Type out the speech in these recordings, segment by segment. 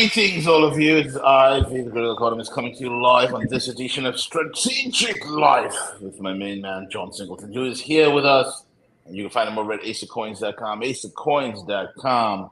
Greetings, all of you. It's I, the Gorilla Economist, coming to you live on this edition of Strategic Life with my main man, John Singleton, who is here with us. And you can find him over at aceofcoins.com, aceofcoins.com,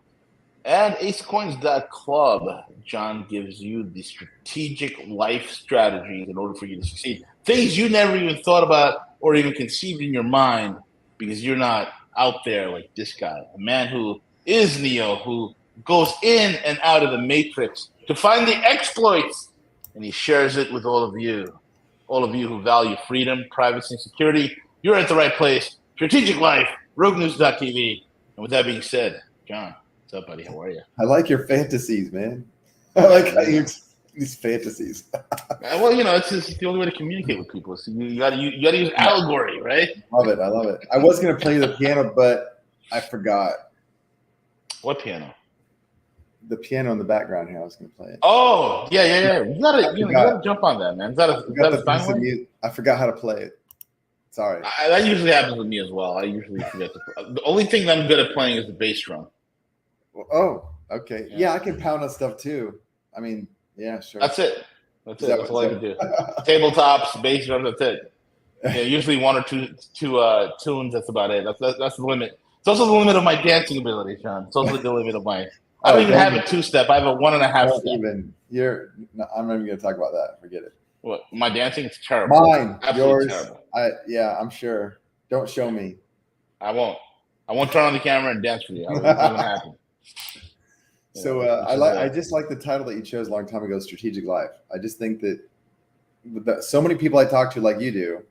and aceofcoins.club. John gives you the strategic life strategies in order for you to succeed. Things you never even thought about or even conceived in your mind because you're not out there like this guy, a man who is Neo, who goes in and out of the matrix to find the exploits, and he shares it with all of you who value freedom, privacy, and security. You're at the right place. Strategic Life, RogueNewsTV. And with that being said, John, what's up, buddy? How are you? I like your fantasies, man. I like how you these fantasies. Well, you know, it's just the only way to communicate with people. So you got to use allegory, right? I love it. I was gonna play the piano, but I forgot. What piano? The piano in the background here. I was going to play it. Oh, yeah. You gotta jump on that, man. Is that a Steinway? I forgot how to play it. Sorry. That usually happens with me as well. I usually forget to. The only thing that I'm good at playing is the bass drum. Oh, okay. Yeah, I can pound on stuff too. I mean, yeah, sure. That's it. That's all I can do. Tabletops, bass drum. That's it. Yeah, usually one or two tunes. That's about it. That's the limit. It's also the limit of my dancing ability, Sean. It's also the limit of my. I don't even have a 2-step. I have a 1.5 step. I'm not even going to talk about that. Forget it. What? My dancing is terrible. Mine, absolutely yours. Terrible. Yeah, I'm sure. Don't show me. I won't turn on the camera and dance for you. It's not going to happen. So I just like the title that you chose a long time ago, Strategic Life. I just think that so many people I talk to, like you do,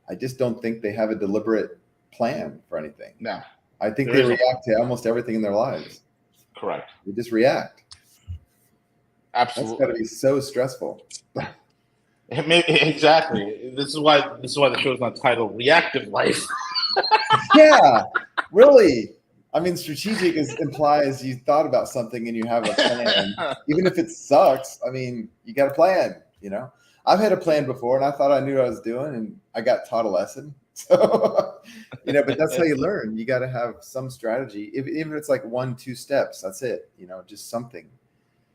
I just don't think they have a deliberate plan for anything. No. I think they react to almost everything in their lives. Correct. They just react. Absolutely. That's got to be so stressful. Exactly. This is why the show is not titled Reactive Life. Yeah, really. I mean, strategic implies you thought about something and you have a plan. Even if it sucks, I mean, you got a plan, you know? I've had a plan before and I thought I knew what I was doing and I got taught a lesson. So, but that's how you learn. You got to have some strategy. Even if it's like 1-2 steps, that's it, just something.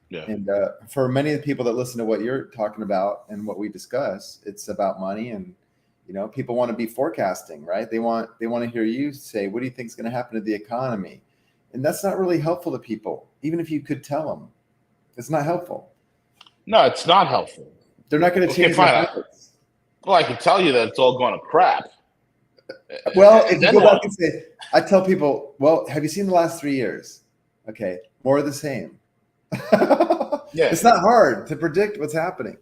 Yeah. And for many of the people that listen to what you're talking about and what we discuss, it's about money. And, people want to be forecasting, right? They want to hear you say, what do you think is going to happen to the economy? And that's not really helpful to people. Even if you could tell them, it's not helpful. No, it's not helpful. They're not going to change their habits. Well, I can tell you that it's all going to crap. Well, if you go back and say, I tell people, well, have you seen the last 3 years? Okay, more of the same. Yeah, it's not hard to predict what's happening.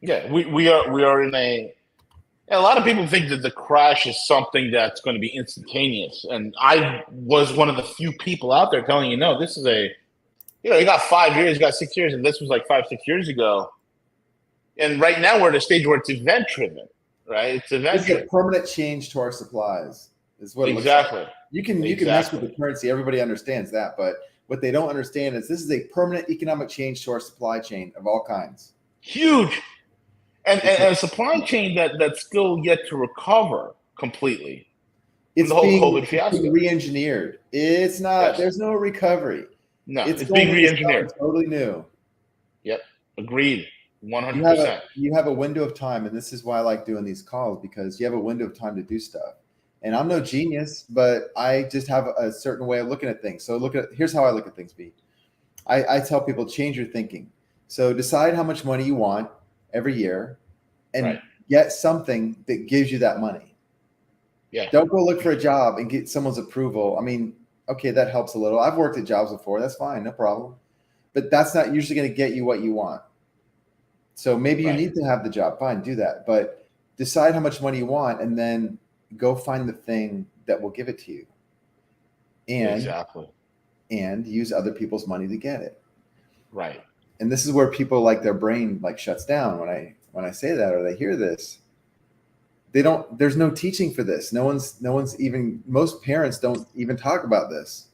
Yeah, we are in a lot of people think that the crash is something that's going to be instantaneous, and I was one of the few people out there telling you, no, this is you got 5 years, you got 6 years, and this was like 5-6 years ago, and right now we're at a stage where it's event driven. Right, it's a permanent change to our supplies. Is what exactly. It looks like. You can mess with the currency. Everybody understands that, but what they don't understand is this is a permanent economic change to our supply chain of all kinds. Huge, and a supply chain that's still yet to recover completely. It's the whole COVID fiasco. Being re-engineered. It's not. Yes. There's no recovery. No, it's being re-engineered. Totally new. Yep, agreed. 100%. You have a window of time, and this is why I like doing these calls, because you have a window of time to do stuff. And I'm no genius, but I just have a certain way of looking at things. So here's how I look at things, B. I tell people, change your thinking. So decide how much money you want every year and get something that gives you that money. Yeah. Don't go look for a job and get someone's approval. I mean, okay, that helps a little. I've worked at jobs before. That's fine. No problem. But that's not usually going to get you what you want. So maybe you need to have the job. Fine, do that. But decide how much money you want and then go find the thing that will give it to you. And use other people's money to get it. Right. And this is where people their brain shuts down when I say that or they hear this. There's no teaching for this. Most parents don't even talk about this.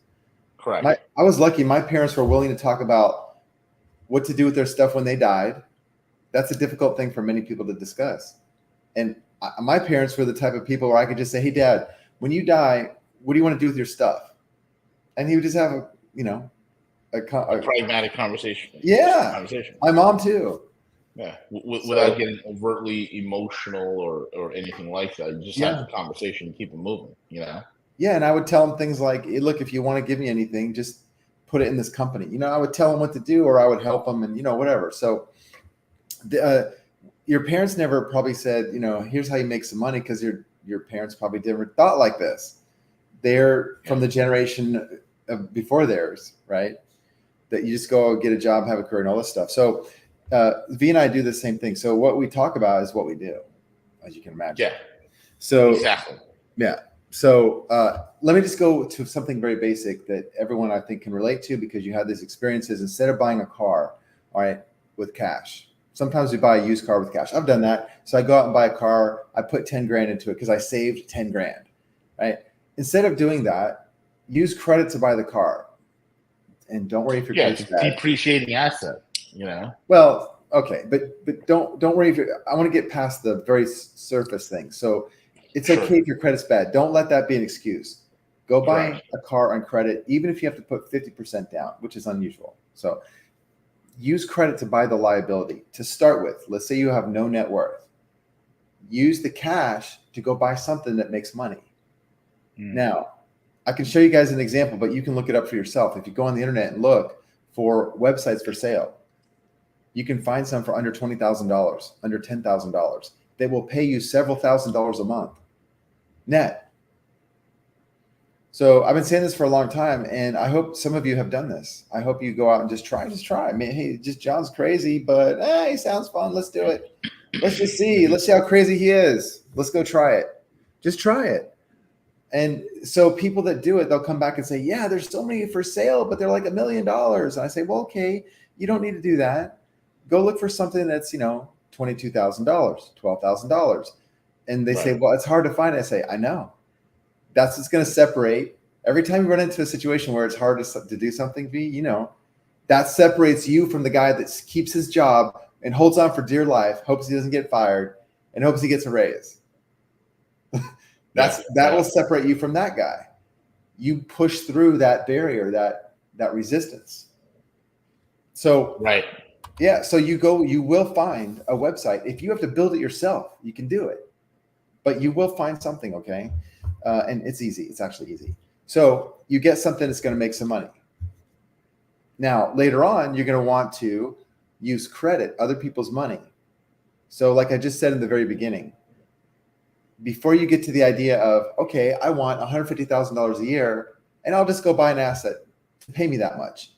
Correct. I was lucky. My parents were willing to talk about what to do with their stuff when they died. That's a difficult thing for many people to discuss. And my parents were the type of people where I could just say, hey, Dad, when you die, what do you want to do with your stuff? And he would just have a pragmatic conversation. Yeah, my mom too. Yeah, without getting overtly emotional or anything like that. You just have the conversation and keep it moving, you know? Yeah, and I would tell them things like, hey, look, if you want to give me anything, just put it in this company. You know, I would tell them what to do, or I would help them, and, you know, whatever. So your parents never probably said, you know, here's how you make some money, because your parents probably never thought like this. They're from the generation before theirs, right? That you just go get a job, have a career, and all this stuff. So V and I do the same thing. So what we talk about is what we do, as you can imagine. Yeah. So exactly. Yeah. So let me just go to something very basic that everyone I think can relate to, because you have these experiences. Instead of buying a car, all right, with cash. Sometimes we buy a used car with cash. I've done that. So I go out and buy a car. I put 10 grand into it because I saved 10 grand, right? Instead of doing that, use credit to buy the car. And don't worry if your credit's bad. Depreciating asset, you know? Well, okay, but don't worry if I want to get past the very surface thing. So it's okay if your credit's bad. Don't let that be an excuse. Go buy a car on credit, even if you have to put 50% down, which is unusual. So use credit to buy the liability to start with. Let's say you have no net worth. Use the cash to go buy something that makes money. Now, I can show you guys an example, but you can look it up for yourself. If you go on the internet and look for websites for sale, you can find some for under $20,000, under $10,000. They will pay you several $1,000s a month net. So I've been saying this for a long time, and I hope some of you have done this. I hope you go out and just try. I mean, hey, John's crazy, but he sounds fun. Let's do it. Let's just see. Let's see how crazy he is. Let's go try it. Just try it. And so people that do it, they'll come back and say, yeah, there's so many for sale, but they're like $1 million. And I say, well, okay, you don't need to do that. Go look for something that's, $22,000, $12,000. And they say, well, it's hard to find. I say, I know. That's what's going to separate. Every time you run into a situation where it's hard to do something, V, that separates you from the guy that keeps his job and holds on for dear life, hopes he doesn't get fired, and hopes he gets a raise. That will separate you from that guy. You push through that barrier, that resistance. So so you will find a website. If you have to build it yourself, you can do it, but you will find something, okay? And it's easy. It's actually easy. So you get something that's going to make some money. Now, later on, you're going to want to use credit, other people's money. So like I just said in the very beginning, before you get to the idea of, okay, I want $150,000 a year and I'll just go buy an asset to pay me that much.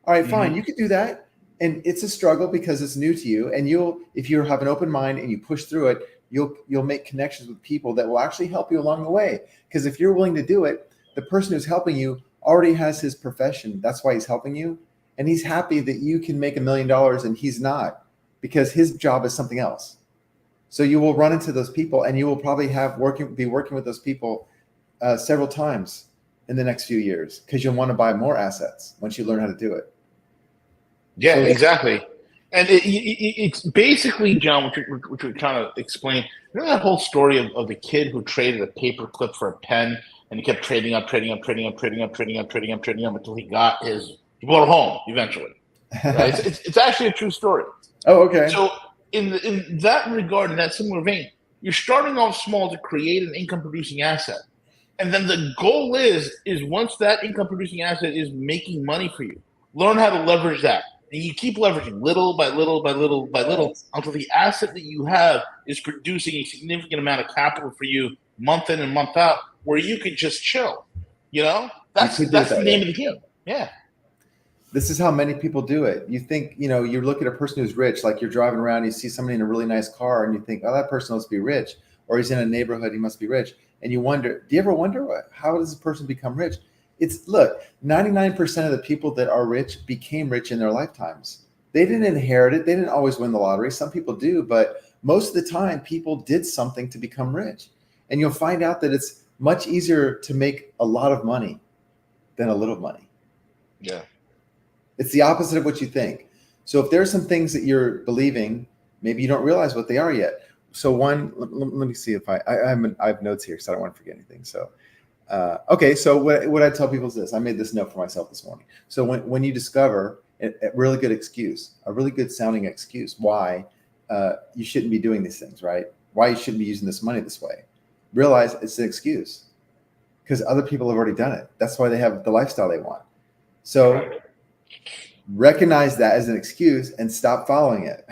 All right, fine. You could do that. And it's a struggle because it's new to you. And if you have an open mind and you push through it, you'll make connections with people that will actually help you along the way. Because if you're willing to do it, the person who's helping you already has his profession. That's why he's helping you. And he's happy that you can make $1 million and he's not, because his job is something else. So you will run into those people, and you will probably be working with those people several times in the next few years, because you'll want to buy more assets once you learn how to do it. Yeah, exactly. And it's basically, John, what you're trying to explain. That whole story of the kid who traded a paper clip for a pen, and he kept trading up until he bought a home eventually. Right? it's actually a true story. Oh, okay. So in that regard, in that similar vein, you're starting off small to create an income-producing asset. And then the goal is once that income-producing asset is making money for you, learn how to leverage that. And you keep leveraging little by little until the asset that you have is producing a significant amount of capital for you month in and month out, where you could just chill. That's the name of the game. Yeah. This is how many people do it. You think, you look at a person who's rich, like you're driving around, you see somebody in a really nice car and you think, oh, that person must be rich, or he's in a neighborhood, he must be rich. And you wonder, do you ever wonder how does a person become rich? Look, 99% of the people that are rich became rich in their lifetimes. They didn't inherit it. They didn't always win the lottery. Some people do, but most of the time people did something to become rich. And you'll find out that it's much easier to make a lot of money than a little money. Yeah. It's the opposite of what you think. So if there's some things that you're believing, maybe you don't realize what they are yet. So one, let me see if I have notes here, so I don't want to forget anything. So Okay, so what I tell people is this. I made this note for myself this morning. So when you discover a really good excuse, a really good sounding excuse why you shouldn't be doing these things, right? Why you shouldn't be using this money this way, realize it's an excuse because other people have already done it. That's why they have the lifestyle they want. So recognize that as an excuse and stop following it.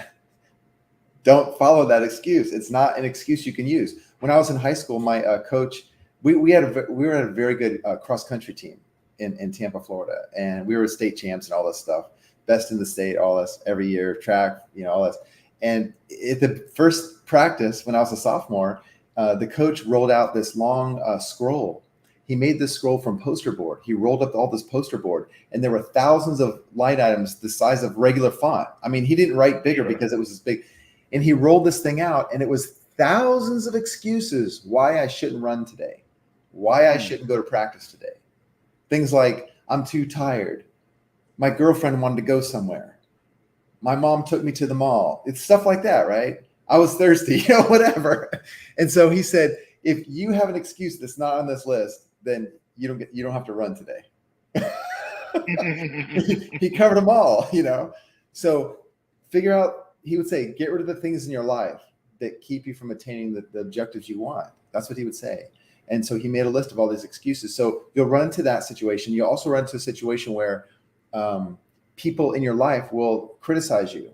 Don't follow that excuse. It's not an excuse you can use. When I was in high school, my coach, we were at a very good cross country team in Tampa, Florida, and we were state champs and all this stuff, best in the state, all this every year, track, all this. And at the first practice, when I was a sophomore, the coach rolled out this long scroll. He made this scroll from poster board. He rolled up all this poster board, and there were thousands of light items the size of regular font. I mean, he didn't write bigger because it was this big. And he rolled this thing out, and it was thousands of excuses why I shouldn't run today, why I shouldn't go to practice today. Things like, I'm too tired. My girlfriend wanted to go somewhere. My mom took me to the mall. It's stuff like that, right? I was thirsty, whatever. And so he said, if you have an excuse that's not on this list, then you don't have to run today. He covered them all, So figure out, he would say, get rid of the things in your life that keep you from attaining the objectives you want. That's what he would say. And so he made a list of all these excuses. So you'll run into that situation. You'll also run into a situation where people in your life will criticize you.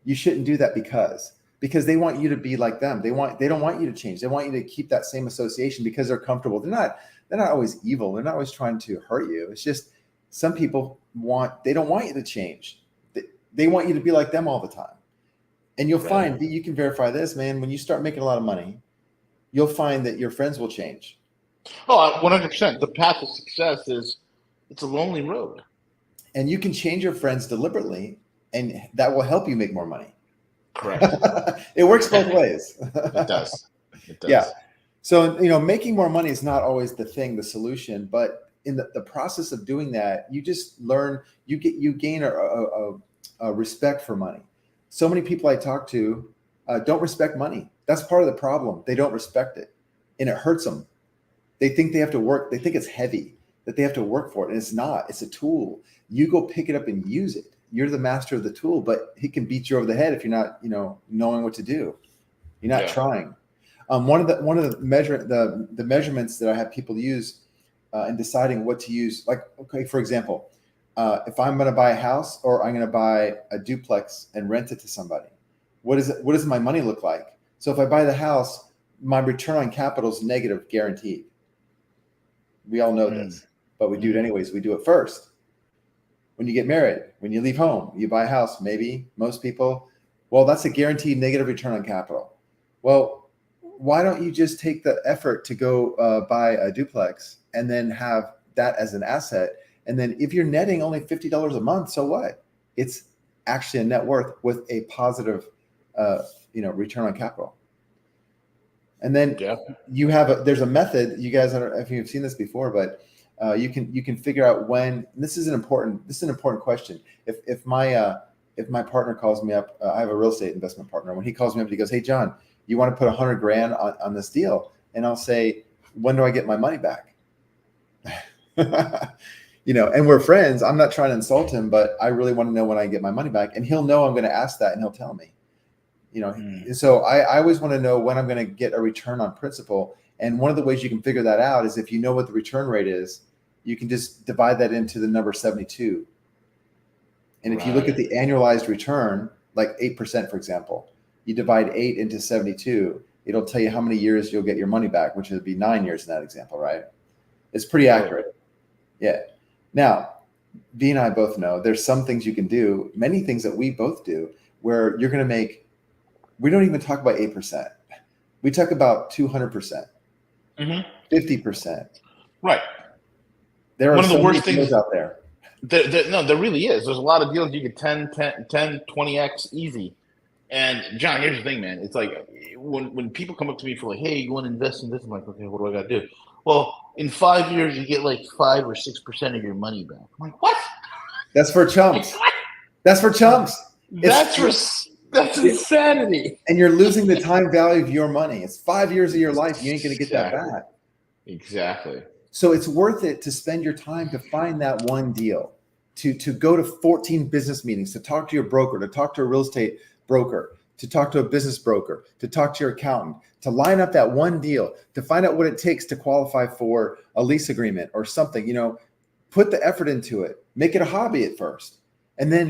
You shouldn't do that because they want you to be like them. They don't want you to change. They want you to keep that same association because they're comfortable. They're not always evil. They're not always trying to hurt you. It's just some people they don't want you to change. They want you to be like them all the time. And you'll find, you can verify this, man, when you start making a lot of money, you'll find that your friends will change. Oh, 100%. The path to success it's a lonely road. And you can change your friends deliberately, and that will help you make more money. Correct. It works both ways. It does. Yeah. So, making more money is not always the solution, but in the process of doing that, you just learn, you gain a respect for money. So many people I talk to don't respect money. That's part of the problem. They don't respect it, and it hurts them. They think they have to work. They think it's heavy, that they have to work for it. And it's not. It's a tool. You go pick it up and use it. You're the master of the tool, but he can beat you over the head if you're not, knowing what to do. You're not trying. One of the measurements that I have people use in deciding what to use, like, okay, for example, if I'm going to buy a house or I'm going to buy a duplex and rent it to somebody, what does my money look like? So if I buy the house, my return on capital is negative, guaranteed. We all know this, but we do it anyways. We do it first. When you get married, when you leave home, you buy a house, maybe most people, well, that's a guaranteed negative return on capital. Well, why don't you just take the effort to go buy a duplex and then have that as an asset? And then if you're netting only $50 a month, so what? It's actually a net worth with a positive, return on capital. And then there's a method. You guys, I don't know if you've seen this before, but you can figure out when. This is an important question. If my partner calls me up, I have a real estate investment partner. When he calls me up, he goes, "Hey, John, you want to put $100,000 on this deal?" And I'll say, "When do I get my money back?" And we're friends. I'm not trying to insult him, but I really want to know when I get my money back. And he'll know I'm going to ask that, and he'll tell me. So I always want to know when I'm going to get a return on principal. And one of the ways you can figure that out is if you know what the return rate is, you can just divide that into the number 72. And if you look at the annualized return, like 8%, for example, you divide 8 into 72, it'll tell you how many years you'll get your money back, which would be 9 years in that example, right? It's pretty accurate. Yeah. Now, V and I both know there's some things you can do, many things that we both do, where you're going to make, we don't even talk about 8%. We talk about 200%, 50%. Right. There are one of the worst things out there. There really is. There's a lot of deals you get 10, 20x easy. And John, here's the thing, man. It's like when people come up to me for like, "Hey, you want to invest in this?" I'm like, "Okay, what do I got to do?" Well, in 5 years, you get like 5 or 6% of your money back. I'm like, what? That's for chumps. That's for chumps. That's insanity. And you're losing the time value of your money. It's 5 years of your life. You ain't going to get that back. Exactly. So it's worth it to spend your time to find that one deal, to go to 14 business meetings, to talk to your broker, to talk to a real estate broker, to talk to a business broker, to talk to your accountant, to line up that one deal, to find out what it takes to qualify for a lease agreement or something. Put the effort into it. Make it a hobby at first. And then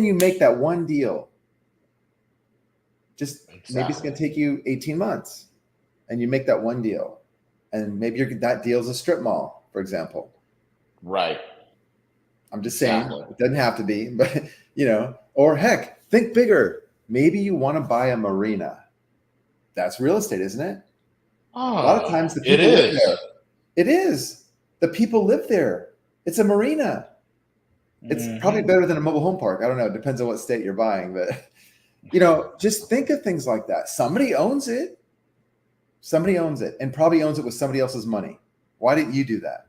you make that one deal. Just maybe it's going to take you 18 months and you make that one deal. And maybe that deal is a strip mall, for example. Right. I'm just saying it doesn't have to be, but or heck, think bigger. Maybe you want to buy a marina. That's real estate, isn't it? Oh, a lot of times the people live there. It is. The people live there. It's a marina. It's probably better than a mobile home park. I don't know. It depends on what state you're buying, but just think of things like that. Somebody owns it. Somebody owns it and probably owns it with somebody else's money. Why didn't you do that?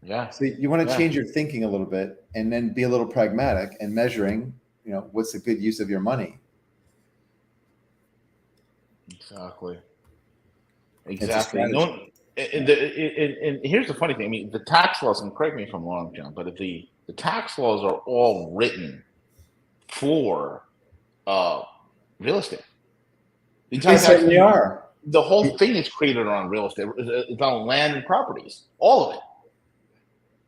Yeah. So you want to change your thinking a little bit and then be a little pragmatic and measuring, what's a good use of your money. Exactly. And here's the funny thing. I mean, the tax laws, and correct me if I'm wrong, John, but if the tax laws are all written for real estate. They certainly are. The whole thing is created around real estate. It's on land and properties. All of it.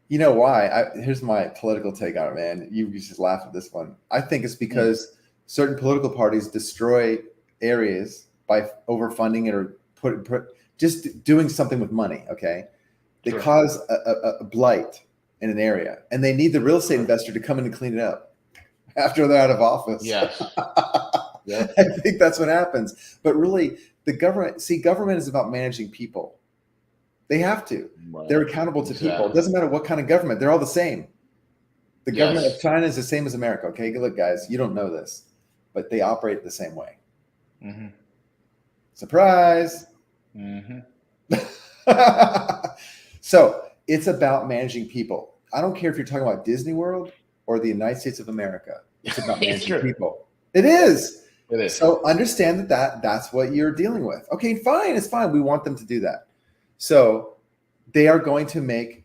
You know why? Here's my political take on it, man. You just laugh at this one. I think it's because certain political parties destroy areas by overfunding it or just doing something with money, okay? They cause a blight in an area, and they need the real estate investor to come in and clean it up after they're out of office. Yes. Yeah. I think that's what happens. But really, government is about managing people. They have to. Right. They're accountable to people. It doesn't matter what kind of government. They're all the same. The government of China is the same as America. Okay, look, guys, you don't know this, but they operate the same way. Mm-hmm. Surprise. Mm-hmm. So it's about managing people. I don't care if you're talking about Disney World or the United States of America. It's about managing people. It is. It is. So understand that's what you're dealing with. Okay, fine. It's fine. We want them to do that. So they are going to make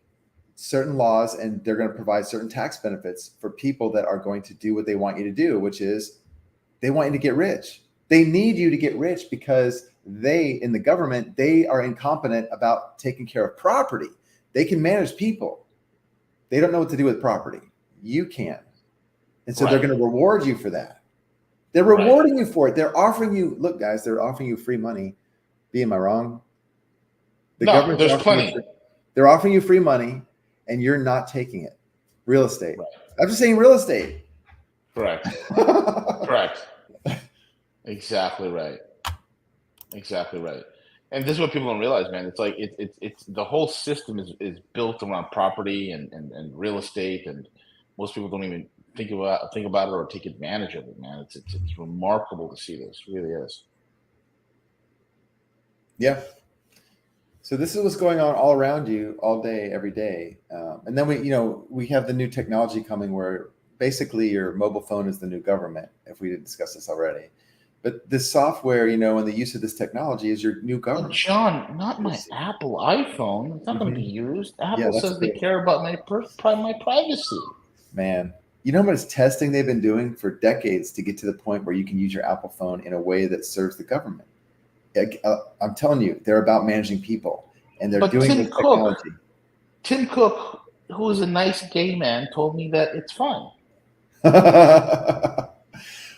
certain laws and they're going to provide certain tax benefits for people that are going to do what they want you to do, which is they want you to get rich. They need you to get rich because in the government, they are incompetent about taking care of property. They can manage people. They don't know what to do with property. You can. And so they're going to reward you for that. They're rewarding you for it. They're offering you, look, guys, they're offering you free money. Am I wrong? There's plenty. They're offering you free money and you're not taking it. Real estate. Right. I'm just saying real estate. Correct. Correct. Exactly right. Exactly right. And this is what people don't realize, man. It's like it's the whole system is built around property and real estate, and most people don't even think about it or take advantage of it, man. It's remarkable to see this. It really is. Yeah. So this is what's going on all around you all day, every day. And then we have the new technology coming where basically your mobile phone is the new government, if we didn't discuss this already. But this software, and the use of this technology is your new government. Well, John, not my Apple iPhone. It's not going to be used. Apple says they care about my privacy. Man, you know how much testing they've been doing for decades to get to the point where you can use your Apple phone in a way that serves the government. I'm telling you, they're about managing people, and they're doing the technology. Tim Cook, who is a nice gay man, told me that it's fine.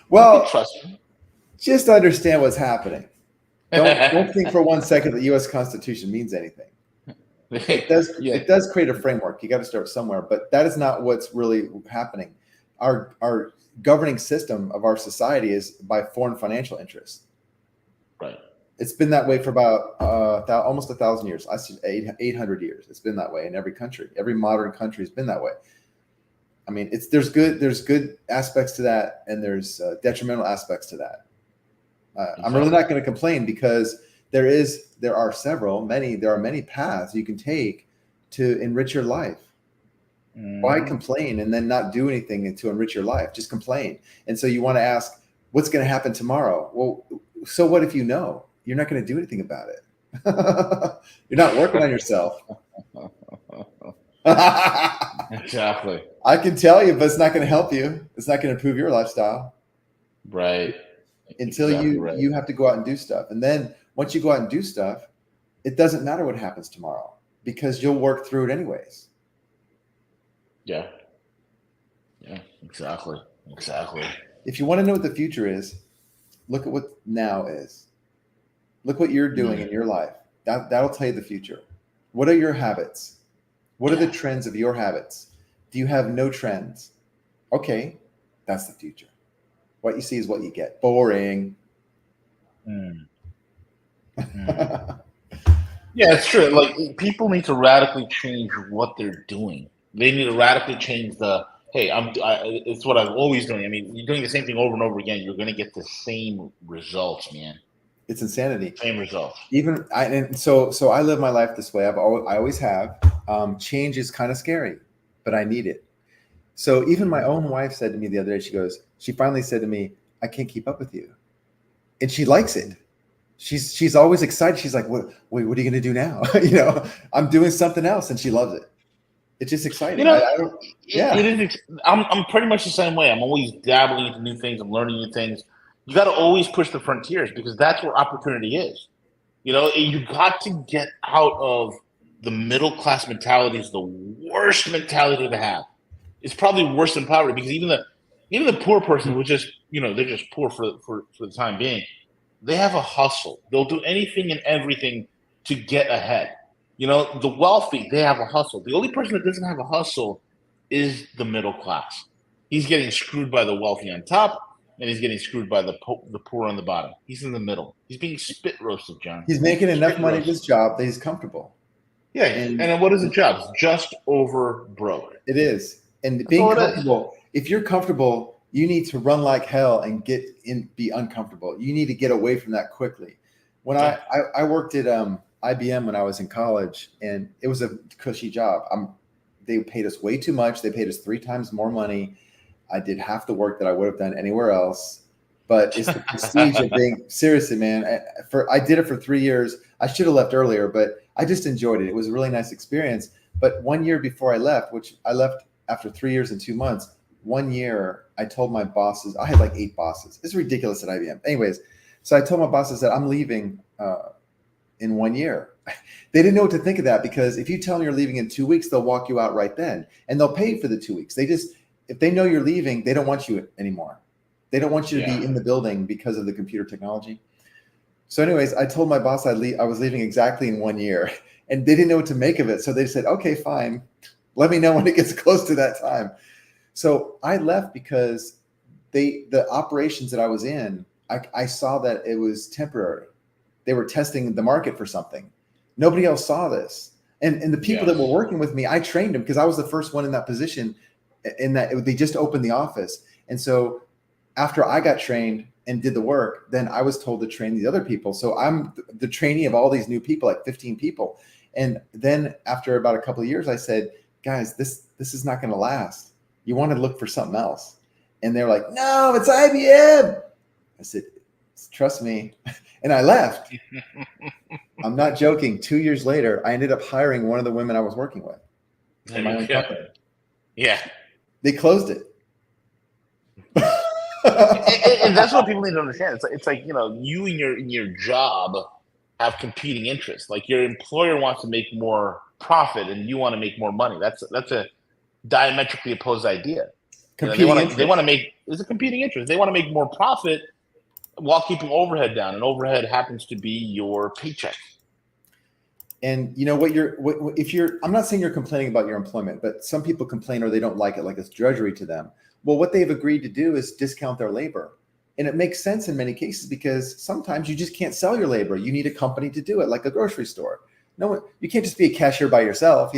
Well, trust me. Just understand what's happening. Don't think for 1 second the U.S. Constitution means anything. It does create a framework. You got to start somewhere, but that is not what's really happening. Our governing system of our society is by foreign financial interests. Right. It's been that way for about almost 1,000 years. I said 800 years. It's been that way in every country. Every modern country has been that way. I mean, there's good aspects to that, and there's detrimental aspects to that. I'm really not going to complain because there are many paths you can take to enrich your life. Why complain and then not do anything to enrich your life? Just complain. And so you want to ask, what's going to happen tomorrow? Well, so what if you know? You're not going to do anything about it. You're not working on yourself. Exactly. I can tell you, but it's not going to help you. It's not going to improve your lifestyle. Right. Until Exactly right. you have to go out and do stuff. And then once you go out and do stuff, it doesn't matter what happens tomorrow because you'll work through it anyways. Yeah. Yeah, exactly. Exactly. If you want to know what the future is, look at what now is. Look what you're doing in your life. That'll tell you the future. What are your habits? What are the trends of your habits? Do you have no trends? Okay, that's the future. What you see is what you get. Boring. Yeah, it's true. Like people need to radically change what they're doing. They need to radically change the. Hey, it's what I'm always doing. I mean, you're doing the same thing over and over again. You're going to get the same results, man. It's insanity. Same results. So I live my life this way. I always have. Change is kind of scary, but I need it. So even my own wife said to me the other day, she finally said to me, I can't keep up with you. And she likes it. She's always excited. She's like, what are you going to do now? I'm doing something else, and she loves it. It's just exciting. It is. I'm pretty much the same way. I'm always dabbling into new things. I'm learning new things. You got to always push the frontiers because that's where opportunity is. You got to get out of the middle class mentality. Is the worst mentality to have. It's probably worse than poverty because even the poor person who just they're just poor for the time being. They have a hustle. They'll do anything and everything to get ahead. The wealthy, they have a hustle. The only person that doesn't have a hustle is the middle class. He's getting screwed by the wealthy on top, and he's getting screwed by the poor on the bottom. He's in the middle. He's being spit roasted, John. He's making enough money at his job that he's comfortable. Yeah, and then what is a job? It's just over broke. It is. And being comfortable, if you're comfortable, you need to run like hell and be uncomfortable. You need to get away from that quickly. When I worked at IBM when I was in college, and it was a cushy job. They paid us way too much. They paid us 3 times more money. I did half the work that I would have done anywhere else. But it's the prestige of being seriously, man. I did it for 3 years. I should have left earlier, but I just enjoyed it. It was a really nice experience. But 1 year before I left, which I left after 3 years and 2 months, 1 year, I told my bosses, I had like 8 bosses. It's ridiculous at IBM. Anyways, so I told my bosses that I'm leaving in 1 year. They didn't know what to think of that because if you tell them you're leaving in 2 weeks, they'll walk you out right then. And they'll pay for the 2 weeks. If they know you're leaving, they don't want you anymore. They don't want you to be in the building because of the computer technology. So anyways, I told my boss I was leaving exactly in 1 year. And they didn't know what to make of it. So they said, okay, fine. Let me know when it gets close to that time. So I left because the operations that I was in, I saw that it was temporary. They were testing the market for something. Nobody else saw this. And the people that were working with me, I trained them because I was the first one in that position they just opened the office. And so after I got trained and did the work, then I was told to train the other people. So I'm the trainee of all these new people, like 15 people. And then after about a couple of years, I said, guys, this is not going to last. You want to look for something else. And they're like, no, it's IBM. I said, trust me. And I left. I'm not joking. 2 years later, I ended up hiring one of the women I was working with in my own company. Yeah. They closed it. and that's what people need to understand. It's like you in your job have competing interests. Like your employer wants to make more profit and you want to make more money. That's a diametrically opposed idea. They want to make it's a competing interest. They want to make more profit while keeping overhead down, and overhead happens to be your paycheck. And I'm not saying you're complaining about your employment, but some people complain or they don't like it, like it's drudgery to them. Well, what they've agreed to do is discount their labor. And it makes sense in many cases because sometimes you just can't sell your labor. You need a company to do it, like a grocery store. You can't just be a cashier by yourself,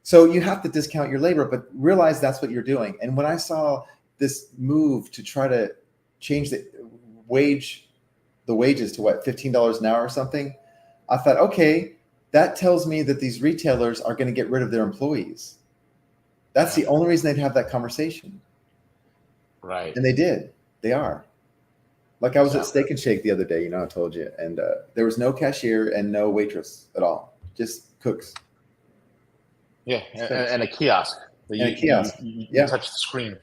So you have to discount your labor, but realize that's what you're doing. And when I saw this move to try to change the wages to $15 an hour or something, I thought, okay, that tells me that these retailers are going to get rid of their employees. That's the only reason they'd have that conversation. Right. And they did. They are. Like I was at Steak and Shake the other day, I told you, and there was no cashier and no waitress at all, just cooks. Yeah, and a kiosk. And a kiosk. You touch the screen.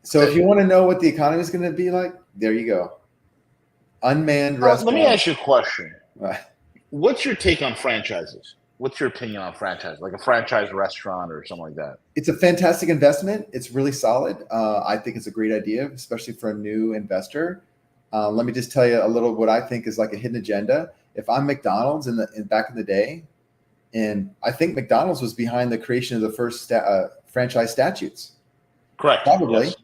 So if you want to know what the economy is going to be like, there you go. Unmanned restaurants. Let me ask you a question. What's your take on franchises? What's your opinion on franchise, like a franchise restaurant or something like that? It's a fantastic investment. It's really solid. I think it's a great idea, especially for a new investor. Let me just tell you a little what I think is like a hidden agenda. If I'm McDonald's back in the day, and I think McDonald's was behind the creation of the first franchise statutes. Correct. Probably. Yes.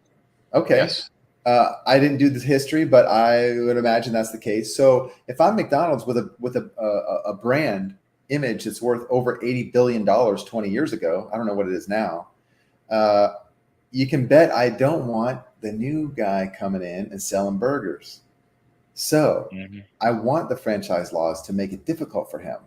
Okay. Yes. I didn't do the history, but I would imagine that's the case. So if I'm McDonald's with a brand image that's worth over $80 billion 20 years ago, I don't know what it is now. You can bet I don't want the new guy coming in and selling burgers. So I want the franchise laws to make it difficult for him.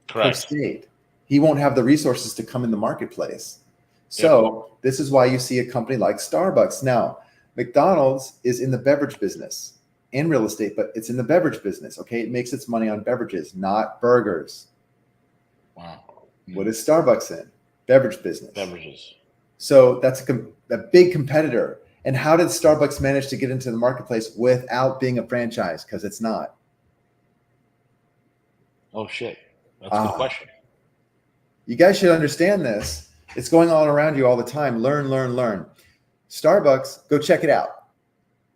Correct. Per state. He won't have the resources to come in the marketplace. So this is why you see a company like Starbucks. Now, McDonald's is in the beverage business and real estate, but it's in the beverage business. Okay. It makes its money on beverages, not burgers. Wow. What is Starbucks in? Beverage business. Beverages. So that's a big competitor. And how did Starbucks manage to get into the marketplace without being a franchise? Because it's not. Oh, shit. That's a good question. You guys should understand this. It's going on around you all the time. Learn, learn, learn. Starbucks, go check it out.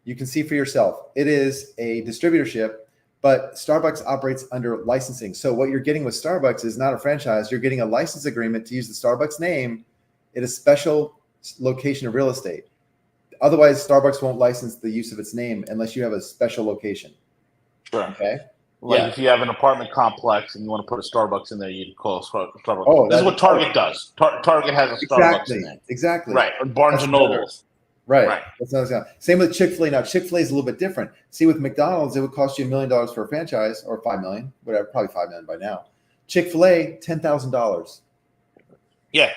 You can see for yourself. It is a distributorship, but Starbucks operates under licensing. So what you're getting with Starbucks is not a franchise. You're getting a license agreement to use the Starbucks name in a special location of real estate. Otherwise, Starbucks won't license the use of its name unless you have a special location. Sure. Okay. Like if you have an apartment complex and you want to put a Starbucks in there, you can call it Starbucks. Oh, this is what Target does. Target has a Starbucks in there. Exactly. Right. Or Barnes and Nobles. Right. That's not same with Chick-fil-A. Now, Chick-fil-A is a little bit different. See, with McDonald's, it would cost you $1 million for a franchise, or $5 million, whatever, probably $5 million by now. Chick-fil-A, $10,000. Yeah,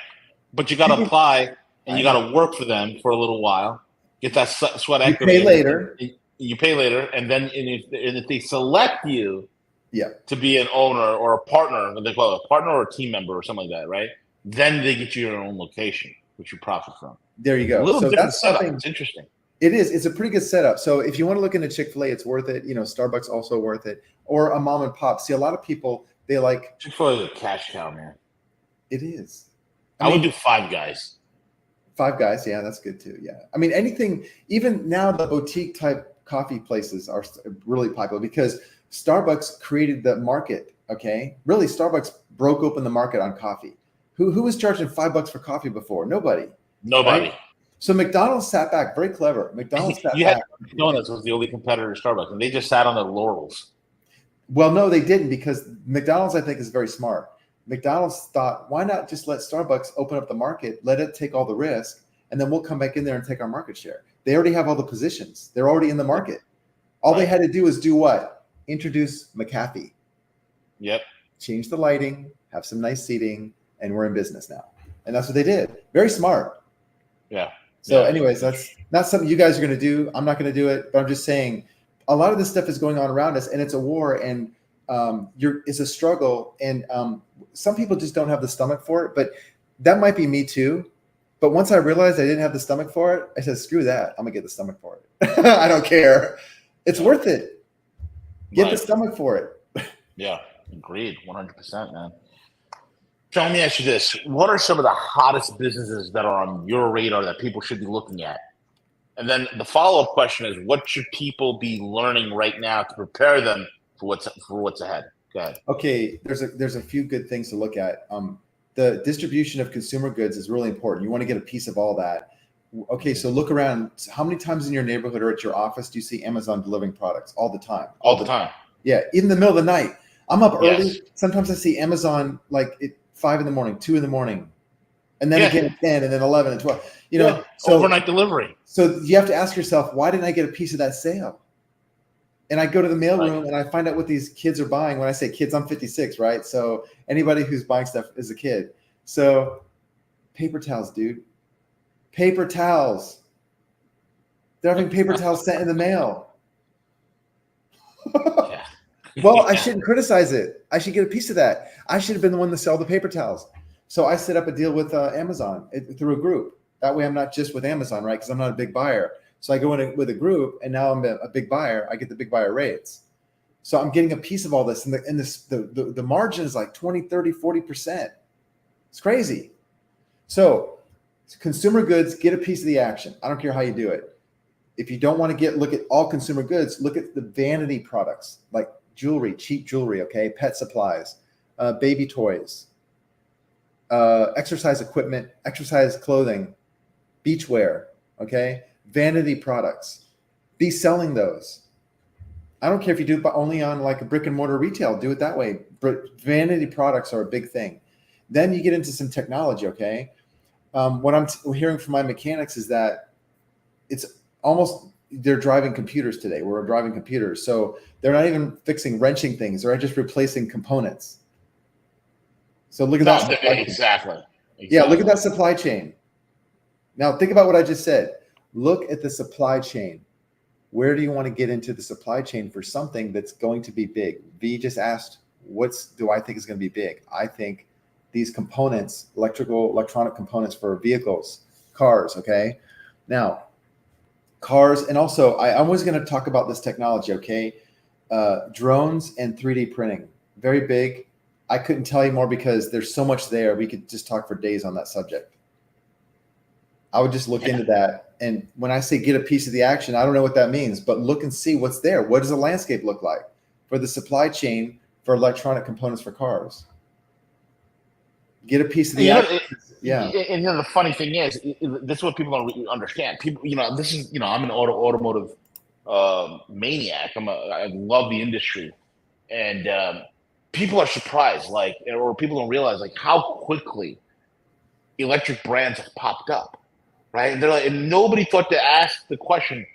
but you got to apply and you got to work for them for a little while. Get that sweat equity. You pay later. You pay later, and then if they select you, yeah, to be an owner or a partner, what they call it, a partner or a team member or something like that, right? Then they get you your own location, which you profit from. There you go. A little so different that's setup. Something, it's interesting. It is. It's a pretty good setup. So if you want to look into Chick-fil-A, it's worth it. Starbucks also worth it, or a mom and pop. See, a lot of people they like Chick-fil-A is a cash cow, man. It is. I would do Five Guys. Five Guys, yeah, that's good too. Yeah, I mean anything. Even now, the boutique type coffee places are really popular because Starbucks created the market. Okay, really, Starbucks broke open the market on coffee. Who was charging $5 for coffee before? Nobody. Nobody. Right? So McDonald's sat back, very clever. McDonald's sat back. McDonald's was the only competitor to Starbucks, and they just sat on their laurels. Well, no, they didn't, because McDonald's, I think, is very smart. McDonald's thought, why not just let Starbucks open up the market, let it take all the risk, and then we'll come back in there and take our market share. They already have all the positions. They're already in the market. All they had to do is do what? Introduce McAfee. Yep. Change the lighting, have some nice seating, and we're in business now. And that's what they did. Very smart. Yeah. So anyways, that's not something you guys are going to do. I'm not going to do it, but I'm just saying a lot of this stuff is going on around us, and it's a war, and it's a struggle. And some people just don't have the stomach for it, but that might be me too. But once I realized I didn't have the stomach for it, I said, screw that. I'm gonna get the stomach for it. I don't care. It's worth it. Get the stomach for it. Yeah, agreed. 100%, man. So let me ask you this. What are some of the hottest businesses that are on your radar that people should be looking at? And then the follow-up question is, what should people be learning right now to prepare them for what's ahead? Go ahead. Okay, there's a few good things to look at. The distribution of consumer goods is really important. You want to get a piece of all that. Okay, so look around. How many times in your neighborhood or at your office do you see Amazon delivering products? All the time. All the time. Yeah, even in the middle of the night. I'm up early. Yes. Sometimes I see Amazon like at 5 in the morning, 2 in the morning, and then again at 10, and then 11 and 12. So overnight delivery. So you have to ask yourself, why didn't I get a piece of that sale? And I go to the mailroom and I find out what these kids are buying. When I say kids, I'm 56, right? So anybody who's buying stuff is a kid. So paper towels, dude. Paper towels. They're having paper towels sent in the mail. Yeah. Well, I shouldn't criticize it. I should get a piece of that. I should have been the one to sell the paper towels. So I set up a deal with Amazon through a group. That way I'm not just with Amazon, right? Because I'm not a big buyer. So I go in with a group, and now I'm a big buyer. I get the big buyer rates. So I'm getting a piece of all this. And the margin is like 20, 30, 40%. It's crazy. So consumer goods, get a piece of the action. I don't care how you do it. If you don't want to look at all consumer goods, look at the vanity products like jewelry, cheap jewelry, okay, pet supplies, baby toys, exercise equipment, exercise clothing, beachwear, okay, vanity products. Be selling those. I don't care if you do it only on like a brick and mortar retail, do it that way. But vanity products are a big thing. Then you get into some technology, okay? What I'm hearing from my mechanics is that it's almost, they're driving computers today. We're driving computers. So they're not even wrenching things. They're just replacing components. So look at that. Exactly. Yeah, look at that supply chain. Now think about what I just said. Look at the supply chain. Where do you want to get into the supply chain for something that's going to be big? V just asked, do I think is going to be big? I think these components, electronic components for vehicles, cars, okay? Now, cars, and also I was going to talk about this technology, okay? Drones and 3D printing, very big. I couldn't tell you more because there's so much there. We could just talk for days on that subject. I would just look into that. And when I say get a piece of the action, I don't know what that means, but look and see what's there. What does the landscape look like for the supply chain for electronic components for cars? Get a piece of the action. Yeah. And the funny thing is, this is what people don't really understand. People, this is, I'm an automotive maniac. I love the industry, and people are surprised, or people don't realize how quickly electric brands have popped up, right? And they're and nobody thought to ask the question,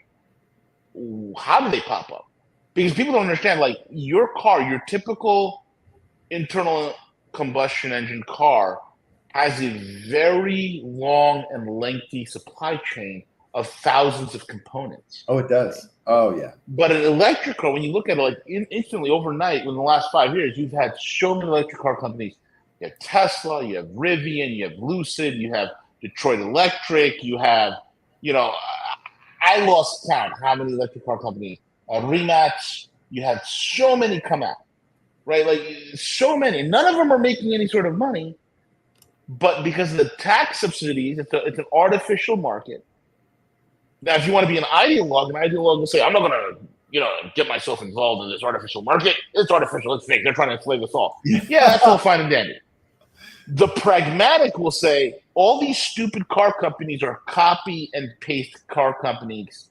how do they pop up? Because people don't understand, your car, your typical internal combustion engine car has a very long and lengthy supply chain of thousands of components. Oh, it does. Oh, yeah. But an electric car, when you look at it, instantly overnight, in the last 5 years, you've had so many electric car companies. You have Tesla, you have Rivian, you have Lucid, you have Detroit Electric, you have, I lost count how many electric car companies. Rematch, you have so many come out, right? So many. None of them are making any sort of money, but because of the tax subsidies, it's an artificial market. Now, if you want to be an ideologue will say, I'm not going to, get myself involved in this artificial market. It's artificial. It's fake. They're trying to enslave us all. Yeah, that's all fine and dandy. The pragmatic will say, all these stupid car companies are copy and paste car companies,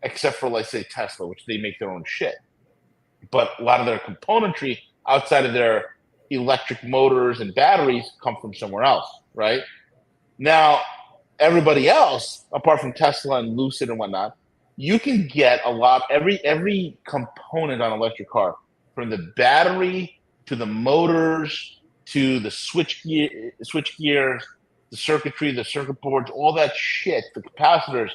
except for, let's say, Tesla, which they make their own shit. But a lot of their componentry outside of their electric motors and batteries come from somewhere else, right? Now, everybody else, apart from Tesla and Lucid and whatnot, you can get every component on an electric car, from the battery to the motors to the switch gear, the circuitry, the circuit boards, all that shit, the capacitors.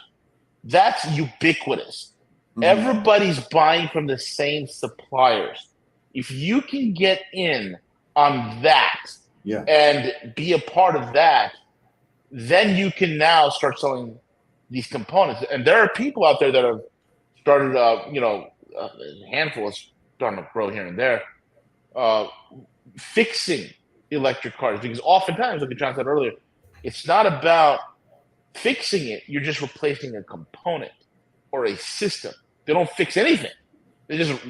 That's ubiquitous. Mm-hmm. Everybody's buying from the same suppliers. If you can get in on that and be a part of that, then you can now start selling these components. And there are people out there that have started, a handful is starting to grow here and there, fixing electric cars. Because oftentimes, like John said earlier, it's not about fixing it. You're just replacing a component or a system. They don't fix anything. They just,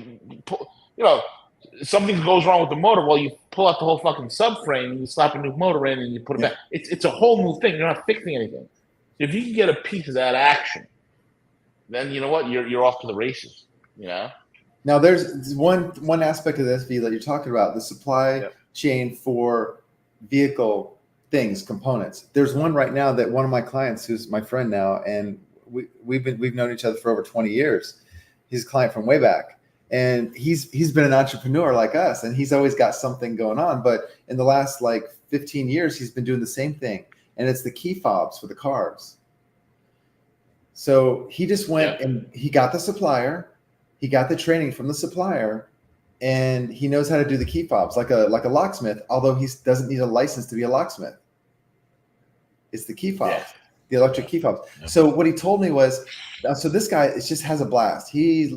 something goes wrong with the motor. Well, you pull out the whole fucking subframe and you slap a new motor in and you put it back. It's a whole new thing. You're not fixing anything. So if you can get a piece of that action, then you know what? You're off to the races. Now there's one aspect of this, V, that you're talking about, the supply chain for vehicle things, components. There's one right now that one of my clients, who's my friend now, and we've known each other for over 20 years. He's a client from way back. And he's been an entrepreneur like us, and he's always got something going on. But in the last 15 years, he's been doing the same thing, and it's the key fobs for the cars. So he just went and he got the supplier. He got the training from the supplier, and he knows how to do the key fobs like a locksmith. Although he doesn't need a license to be a locksmith. It's the key fobs, the electric key fobs. Yeah. So what he told me was, so this guy just has a blast. He's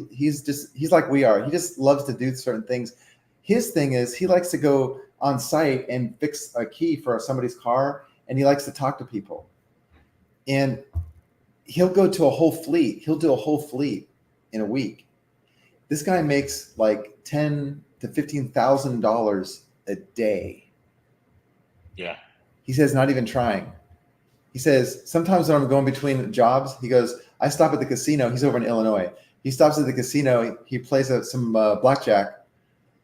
like we are. He just loves to do certain things. His thing is he likes to go on site and fix a key for somebody's car, and he likes to talk to people. And he'll go to a whole fleet. He'll do a whole fleet in a week. This guy makes like $10,000 to $15,000 a day. Yeah. He says, not even trying. He says, sometimes when I'm going between jobs, he goes, I stop at the casino. He's over in Illinois. He stops at the casino. He plays some blackjack,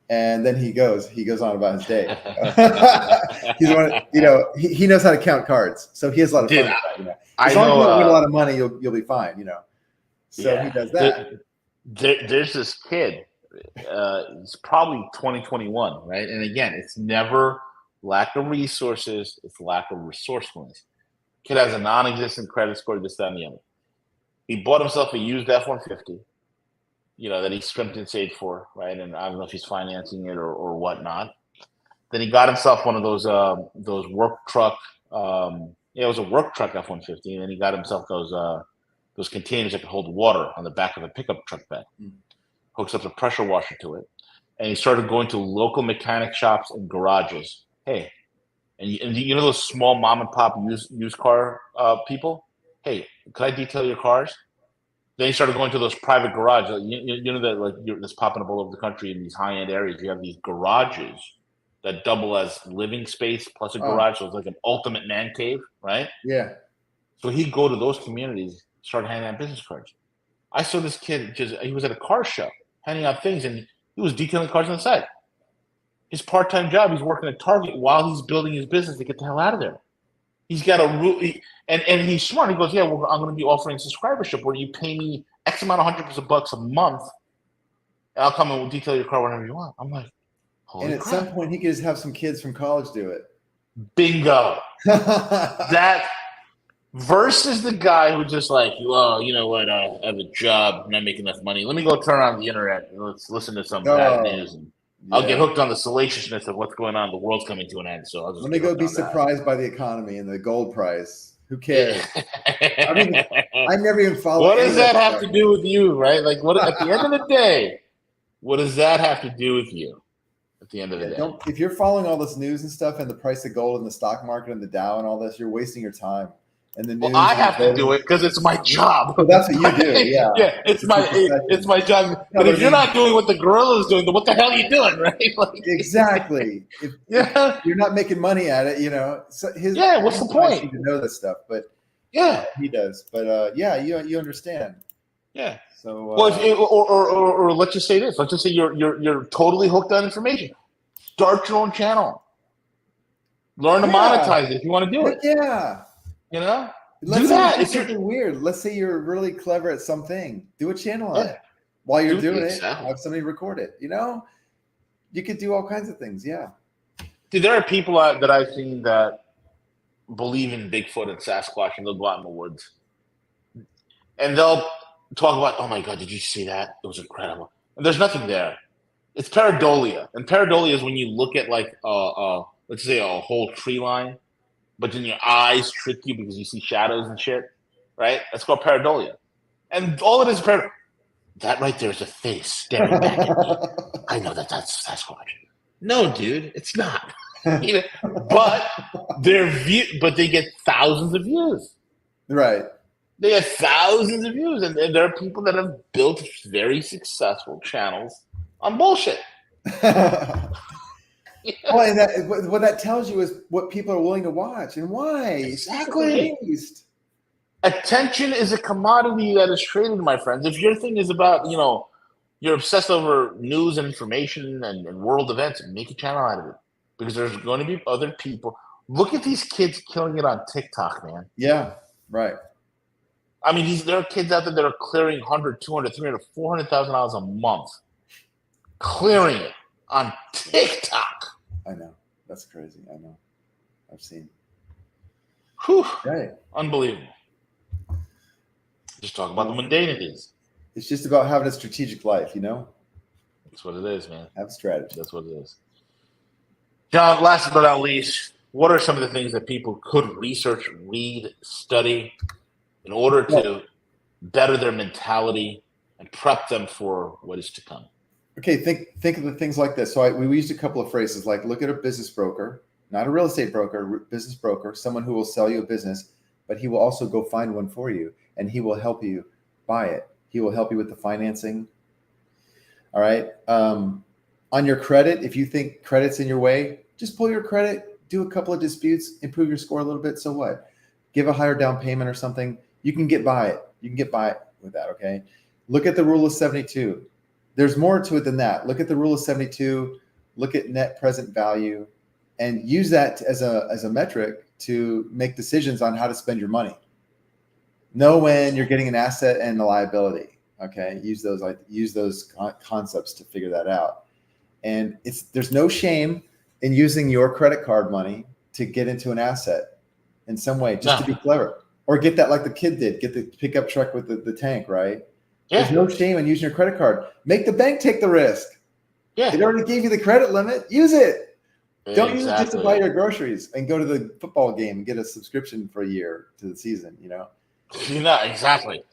and then he goes on about his day. He knows how to count cards, so he has a lot of fun. As long as you don't win a lot of money, you'll be fine. So he does that. There's this kid. It's probably 2021, right? And again, it's never lack of resources; it's lack of resourcefulness. Kid has a non-existent credit score, this, that, and the other. He bought himself a used F-150, that he scrimped and saved for, right? And I don't know if he's financing it or whatnot. Then he got himself one of those work truck. It was a work truck F-150, and then he got himself those containers that could hold water on the back of a pickup truck bed. Hooks up a pressure washer to it, and he started going to local mechanic shops and garages. Hey. And those small mom and pop used car people. Hey, could I detail your cars? Then he started going to those private garages. That that's popping up all over the country in these high end areas. You have these garages that double as living space plus a garage, so it's like an ultimate man cave, right? Yeah. So he'd go to those communities, start handing out business cards. I saw this kid he was at a car show handing out things, and he was detailing cars on the side. His part-time job, he's working at Target while he's building his business to get the hell out of there. He's got and he's smart. He goes, I'm going to be offering subscribership where you pay me X amount of hundreds of bucks a month, and I'll come and we'll detail your car whenever you want. I'm like, holy crap. Some point, he could just have some kids from college do it. Bingo. That versus the guy who just like, well, you know what? I have a job, I'm not making enough money. Let me go turn on the internet and let's listen to some bad news and I'll get hooked on the salaciousness of what's going on. The world's coming to an end. So let me go be surprised by the economy and the gold price. Who cares? I never even follow. What does that have to do with you, right? Like, what at the end of the day, what does that have to do with you? At the end of the day, if you're following all this news and stuff and the price of gold and the stock market and the Dow and all this, you're wasting your time. And the news. Well, I have to do it because it's my job. Well, that's what you do, yeah. Yeah, it's my job. But if you're not doing what the gorilla's doing, then what the hell are you doing, right? Like, exactly. If you're not making money at it, So what's the point? You to know this stuff, but he does. But you understand. Yeah. So or let's just say this. Let's just say you're totally hooked on information. Start your own channel. Learn to monetize it if you want to do it. Yeah. Do that. It's something weird. Let's say you're really clever at something. Do a channel on it. While you're doing it, have somebody record it. You could do all kinds of things. Yeah. Dude, there are people that I've seen that believe in Bigfoot and Sasquatch, and they'll go out in the woods. And they'll talk about, oh my God, did you see that? It was incredible. And there's nothing there. It's pareidolia. And pareidolia is when you look at like, let's say a whole tree line, but then your eyes trick you because you see shadows and shit, right? That's called pareidolia. And all it is pareidolia. That right there is a face staring back at me. I know that's Sasquatch. No, dude, it's not. But they get thousands of views. Right. They have thousands of views, and there are people that have built very successful channels on bullshit. Well, and what that tells you is what people are willing to watch and why. Exactly. Attention is a commodity that is traded, my friends. If your thing is about, you're obsessed over news and information and world events, make a channel out of it. Because there's going to be other people. Look at these kids killing it on TikTok, man. Yeah, right. I mean, there are kids out there that are clearing $100,000, $200,000, $300,000, $400,000 a month. Clearing it on TikTok. I know. That's crazy. I know. I've seen. Whew. Right. Unbelievable. Just talk about the mundanities. It's just about having a strategic life, you know? That's what it is, man. Have a strategy. That's what it is. John, last but not least, what are some of the things that people could research, read, study in order to better their mentality and prep them for what is to come? Okay, think of the things like this. So we used a couple of phrases like look at a business broker, not a real estate broker, business broker, someone who will sell you a business, but he will also go find one for you and he will help you buy it. He will help you with the financing. All right. On your credit, if you think credit's in your way, just pull your credit, do a couple of disputes, improve your score a little bit. So what? Give a higher down payment or something. You can get by it. You can get by it with that. Okay. Look at the rule of 72. There's more to it than that. Look at the rule of 72. Look at net present value, and use that as a metric to make decisions on how to spend your money. Know when you're getting an asset and a liability. Okay, use those concepts to figure that out. And there's no shame in using your credit card money to get into an asset in some way, just to be clever, or get that like the kid did, get the pickup truck with the tank, right? Yeah. There's no shame in using your credit card. Make the bank take the risk. Yeah, it already gave you the credit limit. Use it. Don't use it just to buy your groceries and go to the football game and get a subscription for a year to the season. You know. Exactly.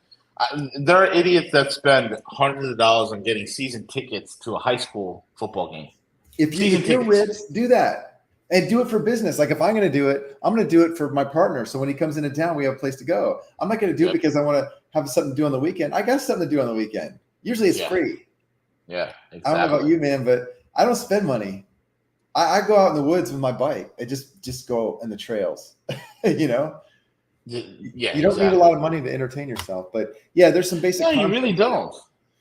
There are idiots that spend hundreds of dollars on getting season tickets to a high school football game. If you're rich, do that. And do it for business. Like if I'm going to do it, I'm going to do it for my partner. So when he comes into town, we have a place to go. I'm not going to do it because I want to have something to do on the weekend. I got something to do on the weekend. Usually it's free. Yeah, exactly. I don't know about you, man, but I don't spend money. I go out in the woods with my bike. I just go in the trails, you know? Yeah, you don't need a lot of money to entertain yourself. But yeah, there's some basic concepts. You really don't.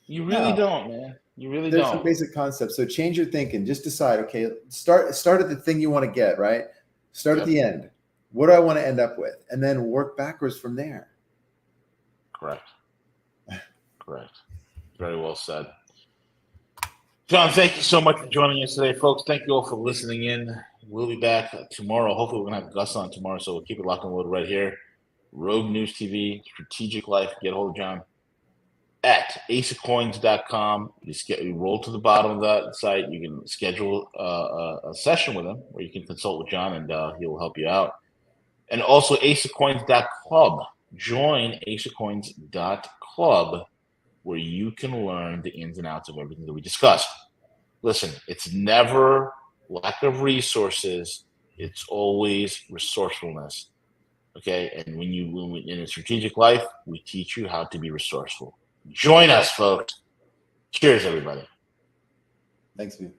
You really don't, man. You really don't. There's some basic concepts. So change your thinking. Just decide, okay, start at the thing you want to get, right? Start at the end. What do I want to end up with? And then work backwards from there. Correct. Very well said. John, thank you so much for joining us today, folks. Thank you all for listening in. We'll be back tomorrow. Hopefully, we're going to have Gus on tomorrow, so we'll keep it locked and loaded right here. Rogue News TV, Strategic Life. Get a hold of John at aceofcoins.com. You roll to the bottom of that site. You can schedule a session with him where you can consult with John, and he will help you out. And also aceofcoins.club. Join aceofcoins.club, where you can learn the ins and outs of everything that we discussed. Listen, it's never lack of resources. It's always resourcefulness. Okay? And when in a strategic life, we teach you how to be resourceful. Join us, folks. Cheers, everybody. Thanks, man.